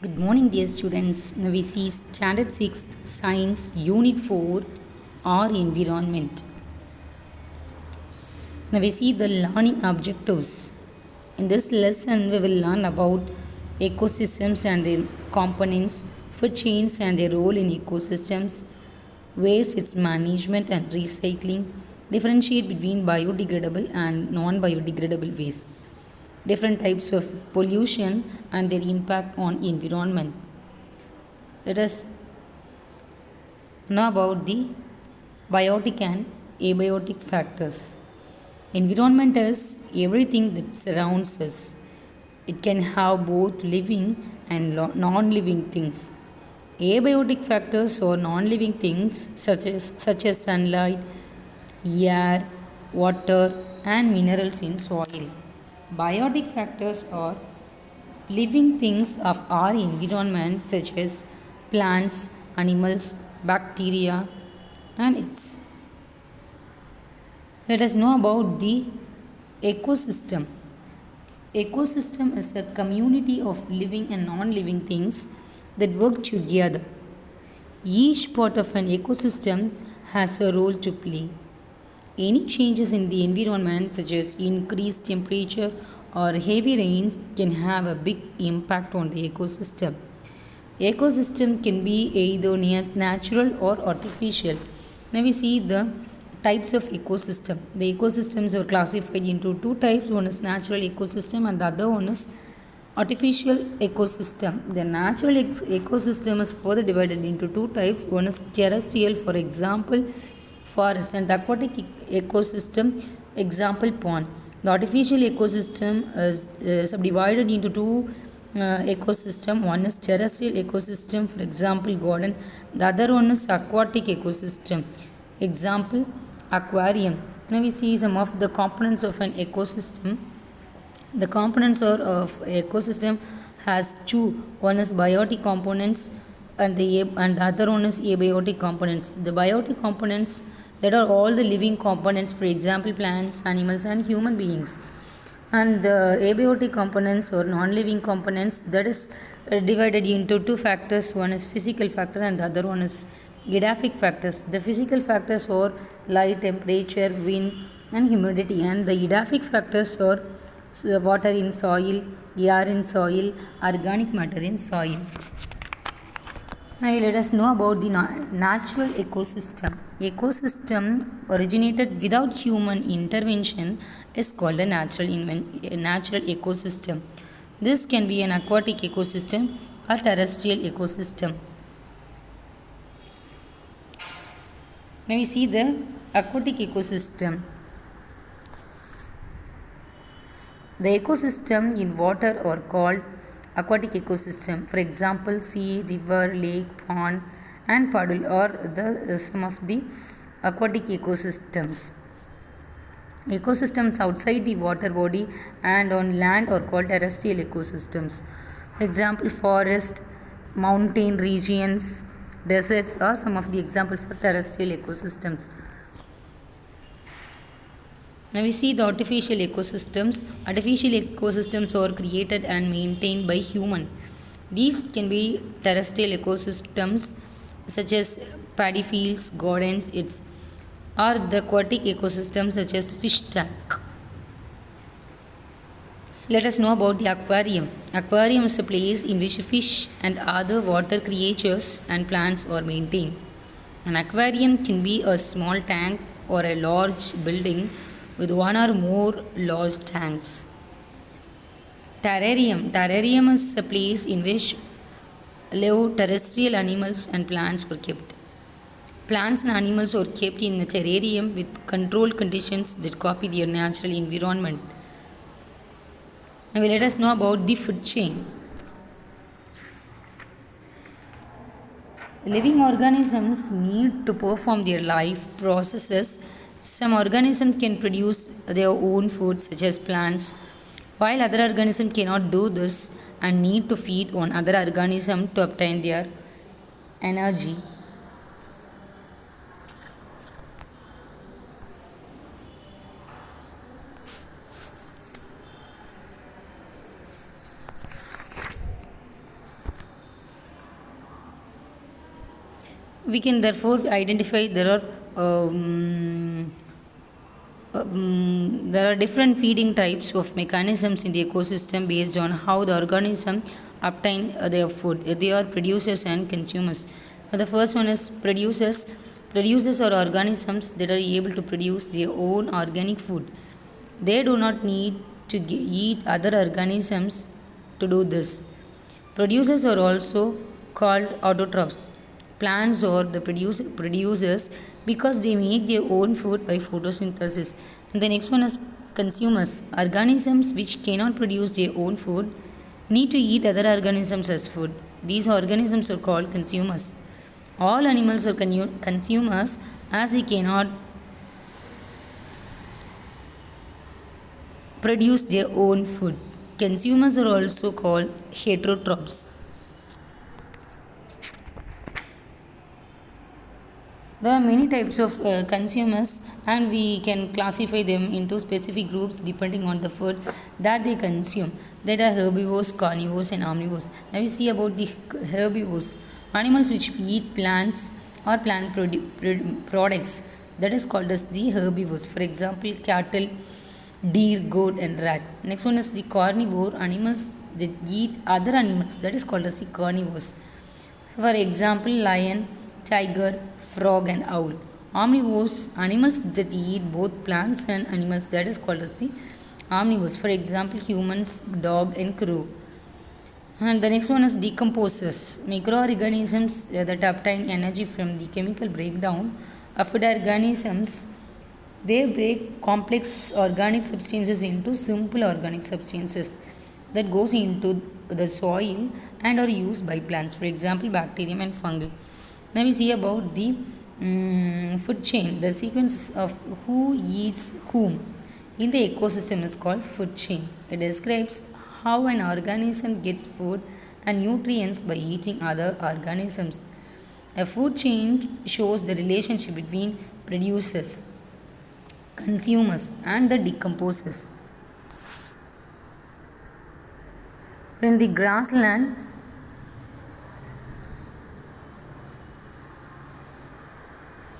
Good morning, dear students. Now we see Standard 6 Science Unit 4 or Environment. Now we see the learning objectives. In this lesson, we will learn about ecosystems and their components, food chains and their role in ecosystems, waste, its management and recycling, differentiate between biodegradable and non-biodegradable waste, different types of pollution and their impact on environment. Let us know about the biotic and abiotic factors. Environment is everything that surrounds us. It can have both living and non-living things. Abiotic factors or non-living things such as sunlight, air, water and minerals in soil. Biotic factors are living things of our environment such as plants, animals, bacteria and its. Let us know about the ecosystem. Ecosystem is a community of living and non-living things that work together. Each part of an ecosystem has a role to play. Any changes in the environment such as increased temperature or heavy rains can have a big impact on the ecosystem. Ecosystem can be either natural or artificial. Now we see the types of ecosystem. The ecosystems are classified into two types. One is natural ecosystem and the other one is artificial ecosystem. The natural ecosystem is further divided into two types. One is terrestrial, for example forest, and the aquatic ecosystem, example pond. The artificial ecosystem is subdivided into two ecosystem. One is terrestrial ecosystem, for example garden. The other one is aquatic ecosystem, example aquarium. Now we see some of the components of an ecosystem. The components of ecosystem has two. One is biotic components and the other one is abiotic components. The biotic components, that are all the living components, for example plants, animals and human beings. And the abiotic components or non-living components, that is divided into two factors. One is physical factor and the other one is edaphic factors. The physical factors are light, temperature, wind and humidity, and the edaphic factors are water in soil, air in soil, organic matter in soil. Now let us know about the natural ecosystem. Ecosystem originated without human intervention is called a natural ecosystem. This can be an aquatic ecosystem or terrestrial ecosystem. Now we see the aquatic ecosystem. The ecosystem in water are called aquatic ecosystem. For example, sea, river, lake, pond and puddle are some of the aquatic ecosystems. Ecosystems outside the water body and on land are called terrestrial ecosystems. For example, forest, mountain regions, deserts are some of the examples for terrestrial ecosystems. Now we see the artificial ecosystems. Artificial ecosystems are created and maintained by human. These can be terrestrial ecosystems such as paddy fields, gardens, or the aquatic ecosystems such as fish tank. Let us know about the aquarium. Aquarium is a place in which fish and other water creatures and plants are maintained. An aquarium can be a small tank or a large building with one or more large tanks. Terrarium. Terrarium is a place in which live terrestrial animals and plants are kept. Plants and animals are kept in a terrarium with controlled conditions that copy their natural environment. Now let us know about the food chain. Living organisms need to perform their life processes. Some organisms can produce their own food, such as plants, while other organisms cannot do this and need to feed on other organisms to obtain their energy. We can therefore identify there are different feeding types of mechanisms in the ecosystem based on how the organism obtain their food. They are producers and consumers. The first one is producers. Producers are organisms that are able to produce their own organic food. They do not need to eat other organisms to do this. Producers are also called autotrophs. Plants are the producers because they make their own food by photosynthesis. And the next one is consumers. Organisms which cannot produce their own food need to eat other organisms as food. These organisms are called consumers. All animals are consumers as they cannot produce their own food. Consumers are also called heterotrophs. There are many types of consumers, and we can classify them into specific groups depending on the food that they consume. That are herbivores, carnivores, and omnivores. Now we see about the herbivores. Animals which eat plants or plant products, that is called as the herbivores. For example, cattle, deer, goat, and rat. Next one is the carnivore. Animals that eat other animals, that is called as the carnivores. For example, lion, tiger, frog, and owl. Omnivores, animals that eat both plants and animals, that is called as the omnivores. For example, humans, dog, and crow. And the next one is decomposers. Microorganisms that obtain energy from the chemical breakdown of food organisms. They break complex organic substances into simple organic substances that goes into the soil and are used by plants. For example, bacterium and fungi. Now we see about the food chain. The sequence of who eats whom in the ecosystem is called food chain. It describes how an organism gets food and nutrients by eating other organisms. A food chain shows the relationship between producers, consumers, and the decomposers. In the grassland,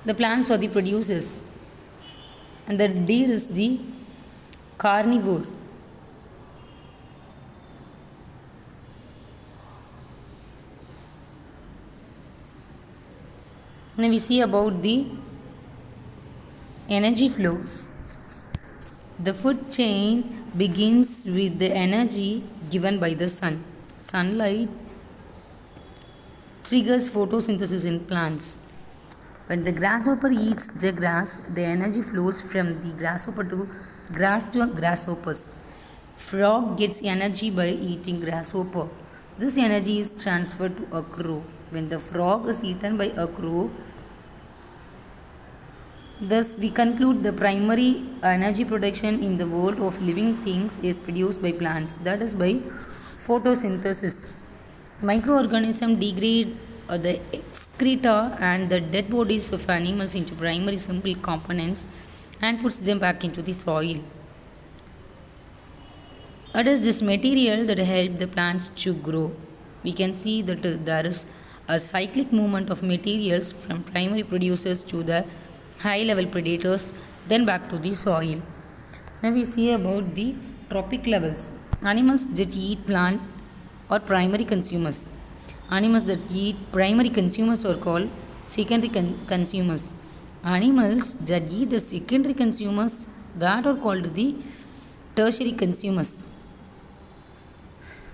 the plants are the producers, and the deer is the carnivore. Now we see about the energy flow. The food chain begins with the energy given by the sun. Sunlight triggers photosynthesis in plants. When the grasshopper eats the grass, the energy flows from the grasshopper to grasshoppers. Frog gets energy by eating grasshopper. This energy is transferred to a crow. When the frog is eaten by a crow, thus we conclude the primary energy production in the world of living things is produced by plants, that is by photosynthesis. Microorganisms degrade the excreta and the dead bodies of animals into primary simple components and puts them back into the soil. It is this material that helps the plants to grow. We can see that there is a cyclic movement of materials from primary producers to the high level predators, then back to the soil. Now we see about the trophic levels. Animals that eat plant are primary consumers. Animals that eat primary consumers are called secondary consumers. Animals that eat the secondary consumers, that are called the tertiary consumers.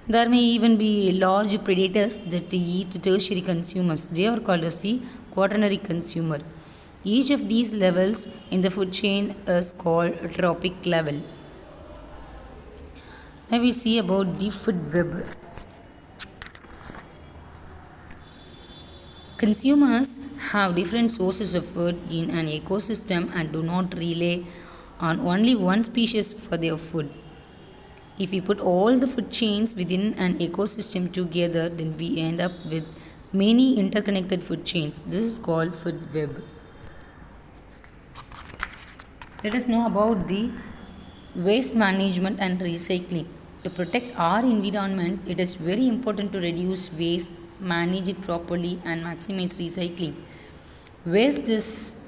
There may even be large predators that eat tertiary consumers. They are called as the quaternary consumer. Each of these levels in the food chain is called trophic level. Now we see about the food web. Consumers have different sources of food in an ecosystem and do not rely on only one species for their food. If we put all the food chains within an ecosystem together, then we end up with many interconnected food chains. This is called food web. Let us know about the waste management and recycling. To protect our environment, it is very important to reduce waste, manage it properly, and maximize recycling. Waste is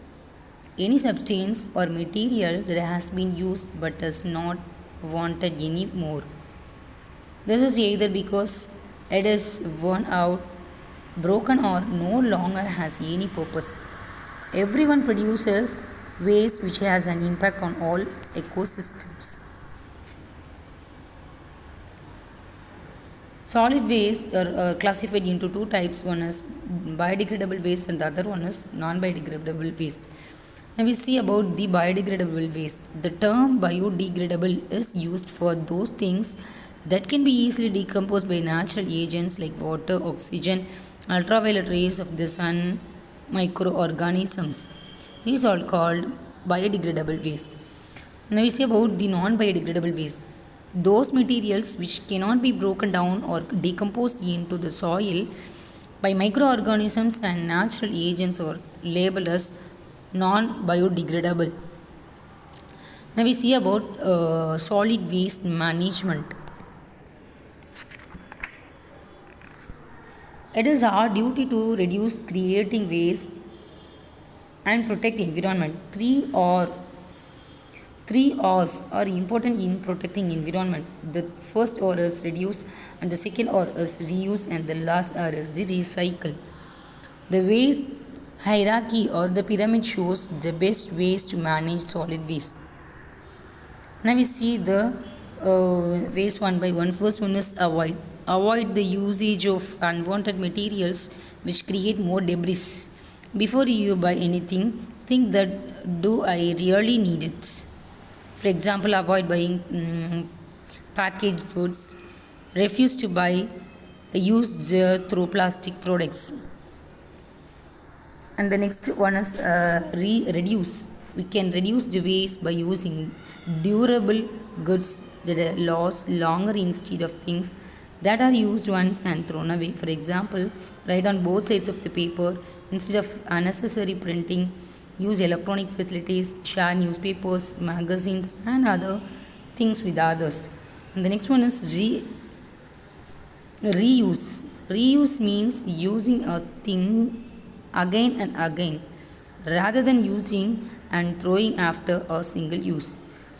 any substance or material that has been used but is not wanted anymore. This is either because it is worn out, broken, or no longer has any purpose. Everyone produces waste which has an impact on all ecosystems. Solid waste are classified into two types. One is biodegradable waste and the other one is non-biodegradable waste. Now we see about the biodegradable waste. The term biodegradable is used for those things that can be easily decomposed by natural agents like water, oxygen, ultraviolet rays of the sun, microorganisms. These are called biodegradable waste. Now we see about the non-biodegradable waste. Those materials which cannot be broken down or decomposed into the soil by microorganisms and natural agents are labeled as non-biodegradable. Now we see about solid waste management. It is our duty to reduce creating waste and protect the environment. Three R's are important in protecting environment. The first R is reduce, and the second R is reuse, and the last R is the recycle. The waste hierarchy or the pyramid shows the best ways to manage solid waste. Now we see the waste one by one. First one is avoid. Avoid the usage of unwanted materials which create more debris. Before you buy anything, think that do I really need it? For example, avoid buying packaged foods. Refuse to buy used through plastic products. And the next one is reduce. We can reduce the waste by using durable goods that last longer instead of things that are used once and thrown away. For example, write on both sides of the paper instead of unnecessary printing. Use electronic facilities, share newspapers, magazines, and other things with others. And the next one is reuse. Reuse means using a thing again and again rather than using and throwing after a single use.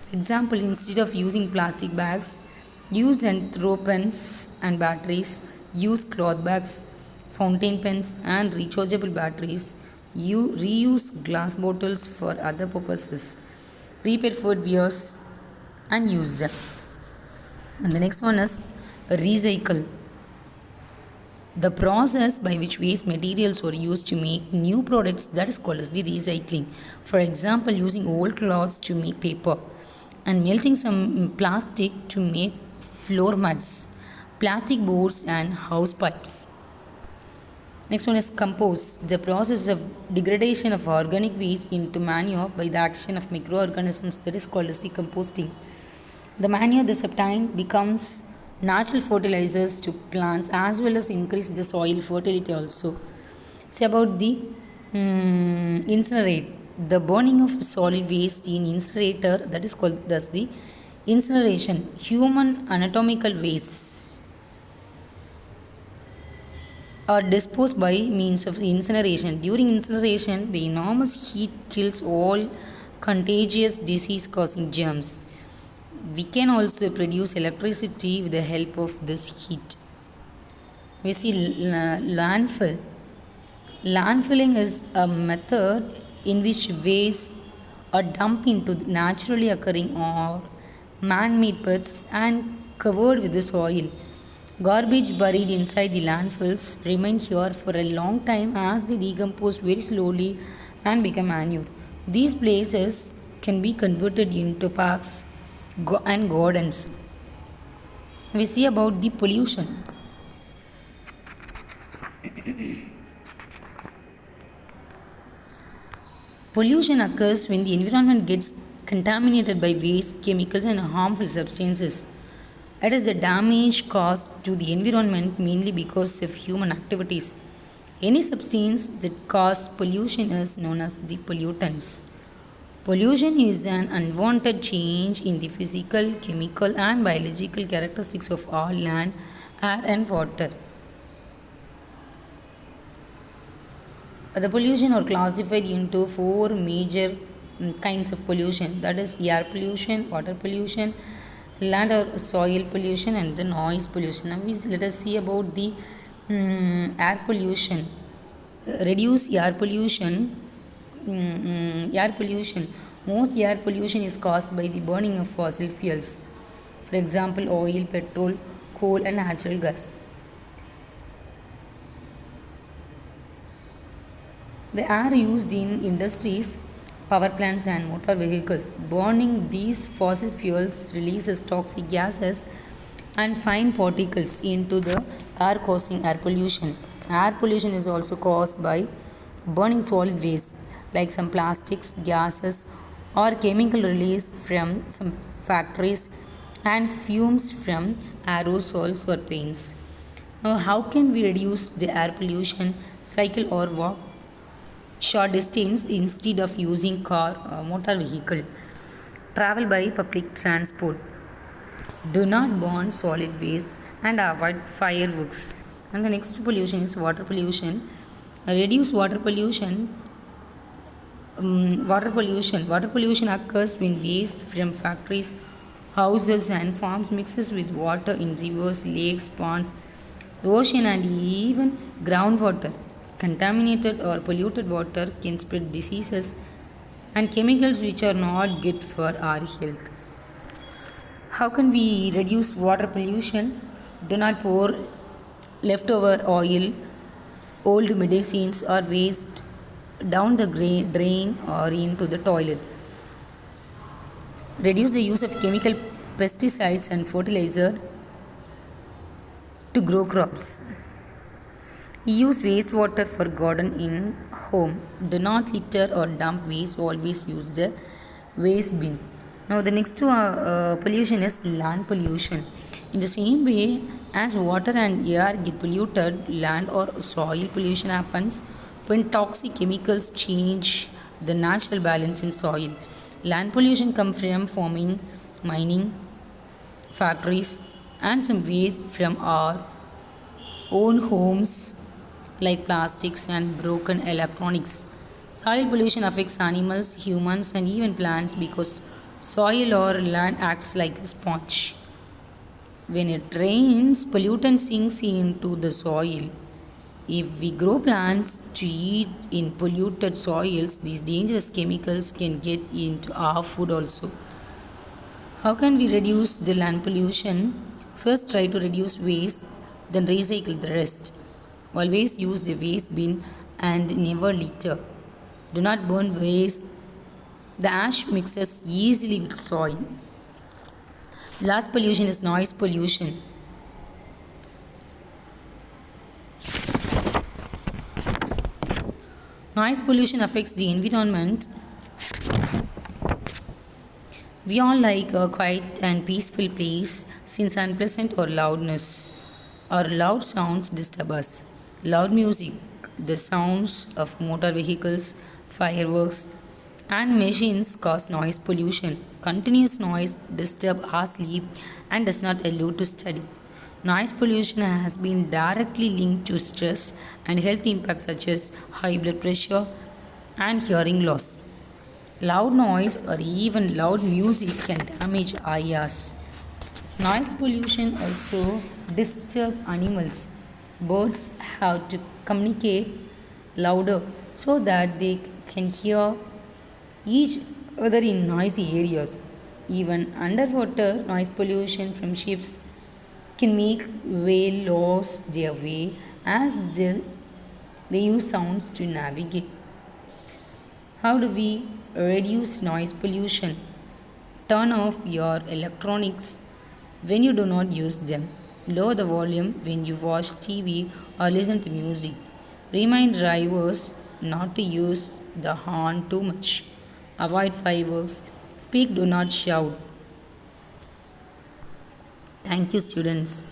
For example, instead of using plastic bags, use and throw pens and batteries, use cloth bags, fountain pens, and rechargeable batteries. You reuse glass bottles for other purposes. Repair footwears and use them. And the next one is recycle. The process by which waste materials are used to make new products, that is called as the recycling. For example, using old cloths to make paper and melting some plastic to make floor mats, plastic boards, and house pipes. Next one is compost. The process of degradation of organic waste into manure by the action of microorganisms, that is called as the composting. The manure thus obtained becomes natural fertilizers to plants as well as increase the soil fertility also. It's about the incinerate. The burning of solid waste in incinerator, that is called as the incineration. Human anatomical waste are disposed by means of incineration. During incineration, the enormous heat kills all contagious disease causing germs. We can also produce electricity with the help of this heat. We see landfill. Landfilling is a method in which waste are dumped into naturally occurring or man-made pits and covered with the soil. Garbage buried inside the landfills remain here for a long time as they decompose very slowly and become manure. These places can be converted into parks and gardens. We see about the pollution. Pollution occurs when the environment gets contaminated by waste, chemicals, and harmful substances. It is the damage caused to the environment mainly because of human activities. Any substance that causes pollution is known as the pollutants. Pollution is an unwanted change in the physical, chemical, and biological characteristics of all land, air, and water. The pollution are classified into four major kinds of pollution, that is air pollution, water pollution, land or soil pollution, and the noise pollution. Now let us see about the air pollution. Reduce air pollution. Air pollution. Most air pollution is caused by the burning of fossil fuels, for example oil, petrol, coal, and natural gas. The air used in industries, power plants, and motor vehicles. Burning these fossil fuels releases toxic gases and fine particles into the air, causing air pollution. Air pollution is also caused by burning solid waste like some plastics, gases, or chemical release from some factories and fumes from aerosols or paints. Now, how can we reduce the air pollution? Cycle or walk short distance instead of using car or motor vehicle. Travel by public transport. Do not burn solid waste and avoid fireworks. And the next pollution is water pollution. Reduce water pollution. Water pollution occurs when waste from factories, houses, and farms mixes with water in rivers, lakes, ponds, the ocean, and even groundwater. Contaminated or polluted water can spread diseases and chemicals which are not good for our health. How can we reduce water pollution? Do not pour leftover oil, old medicines, or waste down the drain or into the toilet. Reduce the use of chemical pesticides and fertilizer to grow crops. Use wastewater for garden in home. Do not litter or dump waste. Always use the waste bin. Now the next pollution is land pollution. In the same way as water and air get polluted, land or soil pollution happens when toxic chemicals change the natural balance in soil. Land pollution comes from farming, mining, factories, and some waste from our own homes like plastics and broken electronics. Soil pollution affects animals, humans, and even plants because soil or land acts like a sponge. When it rains, pollutant sinks into the soil. If we grow plants to eat in polluted soils, these dangerous chemicals can get into our food also. How can we reduce the land pollution? First, try to reduce waste, then recycle the rest. Always use the waste bin and never litter. Do not burn waste. The ash mixes easily with soil. Last pollution is noise pollution. Noise pollution affects the environment. We all like a quiet and peaceful place since unpleasant or loud sounds disturb us. Loud music, the sounds of motor vehicles, fireworks, and machines cause noise pollution. Continuous noise disturbs our sleep and does not allow to study. Noise pollution has been directly linked to stress and health impacts such as high blood pressure and hearing loss. Loud noise or even loud music can damage our ears. Noise pollution also disturbs animals. Birds have to communicate louder so that they can hear each other in noisy areas. Even underwater noise pollution from ships can make whales lose their way as they use sounds to navigate. How do we reduce noise pollution? Turn off your electronics when you do not use them. Lower the volume when you watch TV or listen to music. Remind drivers not to use the horn too much. Avoid fireworks. Speak, do not shout. Thank you, students.